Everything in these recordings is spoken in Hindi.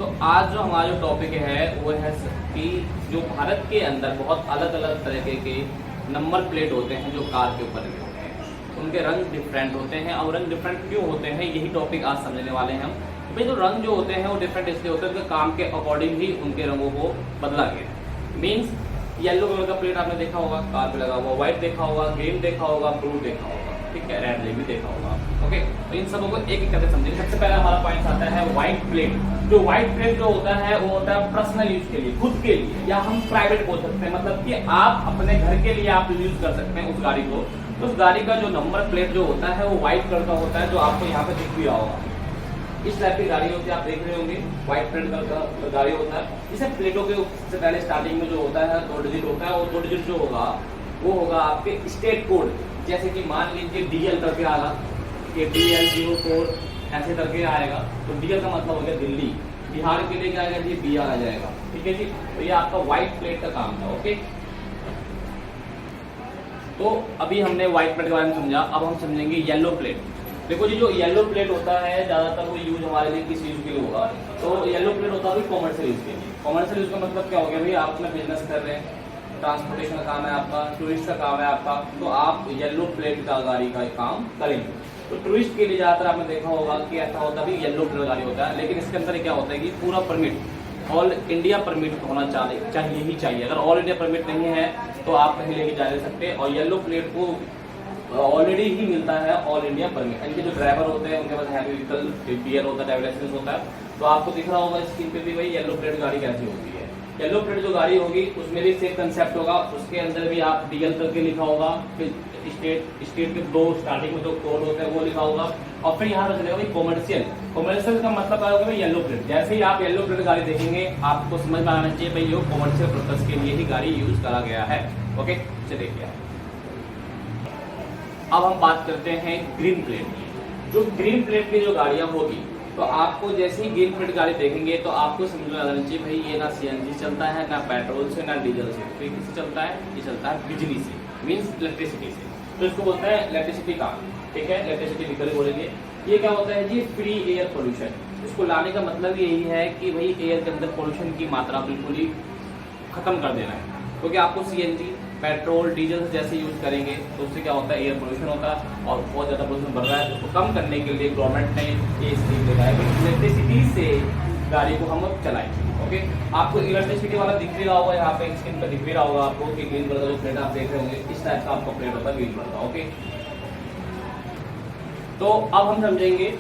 तो आज जो हमारा जो टॉपिक है वो है कि जो भारत के अंदर बहुत अलग अलग तरीके के नंबर प्लेट होते हैं जो कार के ऊपर लगे होते हैं, उनके रंग डिफरेंट होते हैं। और रंग डिफरेंट क्यों होते हैं यही टॉपिक आज समझने वाले हैं हम। भाई जो रंग जो होते हैं वो डिफरेंट इसलिए होते हैं कि काम के अकॉर्डिंग ही उनके रंगों को बदला गया। मीन्स येलो कलर का प्लेट आपने देखा होगा कार पे लगा हुआ, व्हाइट देखा होगा, ग्रीन देखा होगा, ब्लू देखा होगा, ठीक है, रेड भी देखा होगा। ओके, तो इन सबों को एक एक करके समझेंगे। सबसे पहला हमारा पॉइंट आता है व्हाइट प्लेट। जो व्हाइट प्लेट जो होता है वो होता है पर्सनल यूज के लिए, खुद के लिए, या हम प्राइवेट बोल सकते हैं, मतलब कि आप अपने घर के लिए आप यूज कर सकते हैं उस गाड़ी को। तो उस गाड़ी का जो नंबर प्लेट जो होता है वो व्हाइट कलर का होता है, जो आपको यहाँ पे दिख भी रहा होगा। इस टाइप की गाड़ी होती है, आप देख रहे होंगे व्हाइट प्लेट का गाड़ी होता है। इसे प्लेटों के सबसे पहले स्टार्टिंग में जो होता है 2 डिजिट होता है, और 2 डिजिट जो होगा वो होगा आपके स्टेट कोड। जैसे कि मान लीजिए DL करके आएगा कि DL04 ऐसे करके आएगा, तो DL का मतलब हो गया दिल्ली। बिहार के लिए क्या आएगा जी, BR आ जाएगा, ठीक है जी। तो ये आपका व्हाइट प्लेट का काम था। ओके, तो अभी हमने व्हाइट प्लेट के बारे में समझा, अब हम समझेंगे येलो प्लेट। देखो जी, जो येलो प्लेट होता है ज्यादातर वो यूज हमारे लिए किस यूज के लिए होगा, तो येलो प्लेट होता है कॉमर्शियल यूज के लिए। कॉमर्शियल यूज का मतलब क्या हो गया, भाई आप अपना बिजनेस कर रहे हैं, ट्रांसपोर्टेशन का काम है आपका, टूरिस्ट का काम है आपका, तो आप येलो प्लेट का गाड़ी का काम करेंगे। तो टूरिस्ट के लिए ज्यादातर आपने देखा होगा कि ऐसा होता है येलो प्लेट गाड़ी होता है। लेकिन इसके अंदर क्या होता है कि पूरा परमिट ऑल इंडिया परमिट होना चाहिए ही चाहिए। अगर ऑल इंडिया परमिट नहीं है तो आप कहीं लेके जा नहीं सकते। और येलो प्लेट को ऑलरेडी ही मिलता है ऑल इंडिया परमिट। इनके जो ड्राइवर होते हैं उनके पास हैवी व्हीकल पीयर होता है, ड्राइविंग लाइसेंस होता है। तो आपको दिख रहा होगा स्क्रीन पे भी भाई येलो प्लेट गाड़ी कैसी होती है। येलो प्लेट जो गाड़ी होगी उसमें भी सेम कंसेप्ट होगा, उसके अंदर भी आप DL करके लिखा होगा, फिर स्टेट के 2 स्टार्टिंग में जो कोड होते हैं वो लिखा होगा, और फिर यहाँ पे चलेगा कॉमर्शियल। कॉमर्शियल का मतलब क्या होगा, येलो प्लेट। जैसे ही आप येलो प्लेट गाड़ी देखेंगे आपको समझ में आना चाहिए भाई ये कॉमर्शियल पर्पज के लिए ही गाड़ी यूज करा गया है। ओके, चलिए अब हम बात करते हैं ग्रीन प्लेट की। जो ग्रीन प्लेट की जो गाड़ियां होगी, तो आपको जैसे ही ग्रीन प्लेट गाड़ी देखेंगे तो आपको समझ में आना चाहिए भाई ये ना CNG चलता है, ना पेट्रोल से, ना डीजल से। तो ये किससे चलता है, ये चलता है बिजली से, मीन्स इलेक्ट्रिसिटी से। तो इसको बोलते हैं इलेक्ट्रिसिटी कार, ठीक है, इलेक्ट्रिसिटी व्हीकल बोलेंगे। ये क्या होता है जी, फ्री एयर पोल्यूशन। इसको लाने का मतलब यही है कि भाई एयर के अंदर पोल्यूशन की मात्रा बिल्कुल ही खत्म कर देना है। क्योंकि आपको CNG पेट्रोल डीजल जैसे यूज करेंगे तो उससे क्या होता है, एयर पोल्यूशन होता है और बहुत ज्यादा पोल्यूशन बढ़ रहा है। तो उसको कम करने के लिए गवर्नमेंट ने ये स्कीम लगाया कि इलेक्ट्रिसिटी से गाड़ी को हम चलाएंगे। ओके, आपको इलेक्ट्रिसिटी वाला दिख भी रहा होगा, यहाँ पे स्क्रीन पर दिख भी रहा होगा आपको कि ग्रीन कलर का जो प्लेट आप देख रहे होंगे इस टाइप का आपका प्लेट होता है, ग्रीन कलर का। ओके, तो अब हम समझेंगे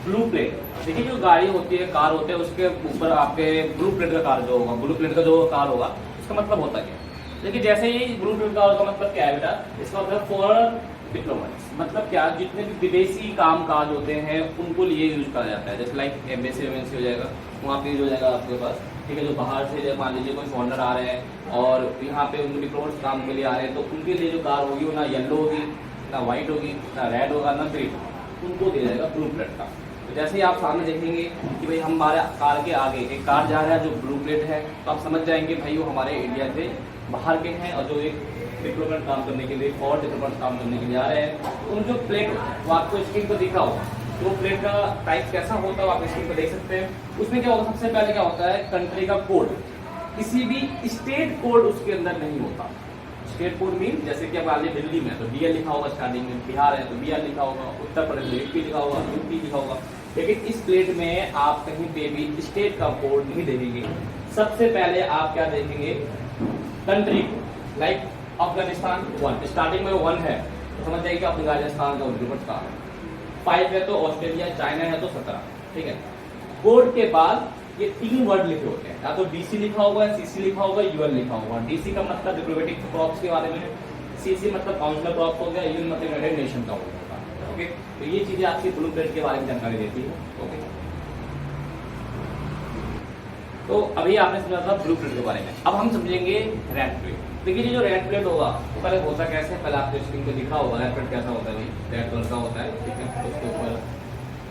ब्लू प्लेट। देखिए जो गाड़ी होती है, कार होते हैं, उसके ऊपर आपके ब्लू प्लेट का कार जो होगा, ब्लू प्लेट का जो कार होगा उसका मतलब होता क्या है। देखिए जैसे ही ब्लू प्लेट का मतलब क्या है बेटा, इसका मतलब फॉरेन डिप्लोमेट्स, मतलब क्या, जितने भी विदेशी काम काज होते हैं उनको लिए यूज करा जाता है। जैसे लाइक एम्बेसी हो जाएगा, वहाँ पे यूज हो जाएगा आपके पास, ठीक है। जो बाहर से मान लीजिए कोई फॉरनर आ रहे हैं और यहाँ पे उनके डिप्लोमेट्स काम के लिए आ रहे हैं, तो उनके लिए जो कार होगी वो ना येलो होगी, ना व्हाइट होगी, ना रेड होगा, ना ग्रीन, उनको दिया जाएगा ब्लू प्लेट का। तो जैसे ही आप सामने देखेंगे कि भाई हमारे कार के आगे एक कार जा रहा है जो ब्लू प्लेट है, तो आप समझ जाएंगे भाई वो हमारे इंडिया से बाहर के हैं और जो एक डिप्लोमेट काम करने के लिए, फॉर डिप्लोमेट काम करने के लिए आ रहे हैं। तो उन जो प्लेट वो आपको स्क्रीन पर दिखा होगा, तो वो प्लेट का टाइप कैसा होता है आप स्क्रीन पर देख सकते हैं। उसमें क्या होता है, सबसे पहले क्या होता है, कंट्री का कोड। किसी भी स्टेट कोड उसके अंदर नहीं होता। स्टेट कोड मीन जैसे कि अब मान लीजिए दिल्ली में तो DL लिखा होगा स्टार्टिंग में, बिहार है तो BR लिखा होगा, उत्तर प्रदेश में AP लिखा होगा, UP लिखा होगा। लेकिन इस प्लेट में आप कहीं पे भी स्टेट का कोड नहीं देखेंगे। सबसे पहले आप क्या देखेंगे, कंट्री को। लाइक अफगानिस्तान 1, स्टार्टिंग में 1 है तो समझ जाइए कि अफगानिस्तान का रिपोर्ट कहाँ है। 5 है तो ऑस्ट्रेलिया, चाइना है तो 17, ठीक है। कोड के बाद ये 3 वर्ड लिखे होते हैं, या तो DC लिखा होगा, CC लिखा होगा, UN लिखा होगा। DC का मतलब डिप्लोमेटिक क्रॉप्स के बारे में, CC मतलब काउंसिलर क्रॉप हो गया, UN मतलब यूनाइटेड नेशन का होगा। ओके, तो ये चीजें आपकी ब्लू प्लेट के बारे में जानकारी देती है। ओके, तो अभी आपने समझा था ब्लू प्लेट के बारे में। अब हम समझेंगे रेड प्लेट। देखिए जो रेड प्लेट होगा वो पहले होता कैसे, पहले आपको स्क्रीन पे दिखा होगा रेड प्लेट कैसा होता है, भाई रेड कलर का होता है, ठीक है। उसके ऊपर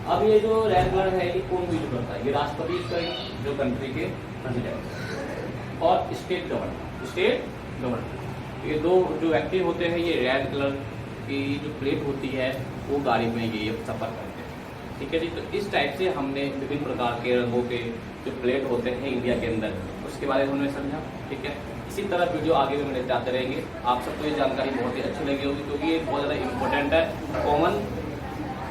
अब ये जो रेड कलर है ये कौन यूज करता है, ये राष्ट्रपति यूज करेंगे, जो कंट्री के प्रेसिडेंट, और स्टेट गवर्नर। ये 2 जो व्यक्ति होते हैं, ये रेड कलर की जो प्लेट होती है वो गाड़ी में ये सफर करते हैं, ठीक है जी। तो इस टाइप से हमने विभिन्न प्रकार के रंगों के जो प्लेट होते हैं इंडिया के अंदर, उसके बारे में हमने समझा। ठीक है, इसी तरह वीडियो आगे भी मिलते आते रहेंगे। आप सबको ये जानकारी बहुत ही अच्छी लगी होगी, क्योंकि ये बहुत ज़्यादा इंपॉर्टेंट है।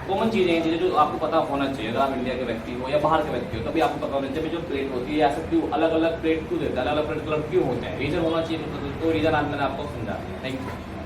कॉमन चीज़ें जो आपको पता होना चाहिए। अगर आप इंडिया के व्यक्ति हो या बाहर के व्यक्ति हो, तभी आपको पता होना चाहिए जो प्लेट होती है ऐसा क्यों अलग अलग प्लेट क्यों देता है, अलग अलग प्लेट कलर क्यों होते हैं, रीज़न होना चाहिए। तो रीज़न आज मैंने आपको समझा दिया। Thank you.